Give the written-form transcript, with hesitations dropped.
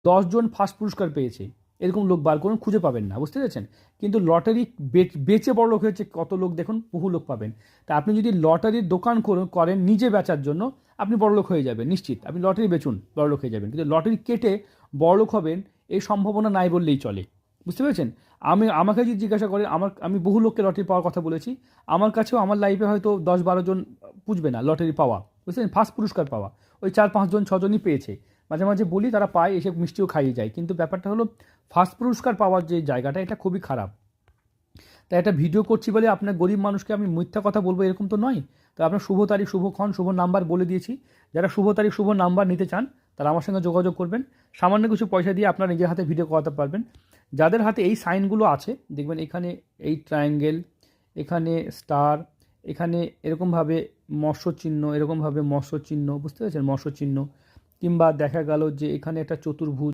10 জন first পুরস্কার পেয়েছে, এরকম লোক বার করুন, খুঁজে পাবেন না, বুঝতে পেরেছেন? কিন্তু লটারি বেচে বড় লোক হয়েছে কত লোক দেখুন, বহু লোক পাবেন। তা আপনি যদি লটারির দোকান করেন নিজে বেচার জন্য, আপনি বড় লোক হয়ে যাবেন নিশ্চিত। আপনি লটারি বেচুন, বড় লোক হয়ে যাবেন। কিন্তু লটারি কেটে বড় লোক হবেন এই সম্ভাবনা নাই বললেই চলে, বুঝতে পেরেছেন? আমাকে যদি জিজ্ঞাসা করেন, আমি বহু লোককে লটারি পাওয়ার কথা বলেছি। আমার কাছেও আমার লাইফে হয়তো 10-12 জন পুষবে না লটারি পাওয়া, বুঝলেন? ফার্স্ট পুরস্কার পাওয়া ওই 4-5 জন 6 জনই পেয়েছে। মাঝে মাঝে বলি তারা পায়, এসে মিষ্টিও খাইয়ে যায়। কিন্তু ব্যাপারটা হলো ফার্স্ট পুরস্কার পাওয়ার যে জায়গাটা, এটা খুবই খারাপ। তাই একটা ভিডিও করছি বলে আপনার গরিব মানুষকে আমি মিথ্যা কথা বলবো এরকম তো নয়। তো আপনার শুভ তারিখ, শুভক্ষণ, শুভ নাম্বার বলে দিয়েছি। যারা শুভ তারিখ, শুভ নাম্বার নিতে চান তারা আমার সঙ্গে যোগাযোগ করবেন। সামান্য কিছু পয়সা দিয়ে আপনার নিজের হাতে ভিডিও করাতে পারবেন। যাদের হাতে এই সাইনগুলো আছে, দেখবেন এখানে এই ট্রায়াঙ্গেল, এখানে স্টার, এখানে এরকমভাবে মৎস্য চিহ্ন, এরকমভাবে মৎস্য চিহ্ন, বুঝতে পেরেছেন? মৎস্য চিহ্ন, কিংবা দেখা গেল যে এখানে একটা চতুর্ভুজ।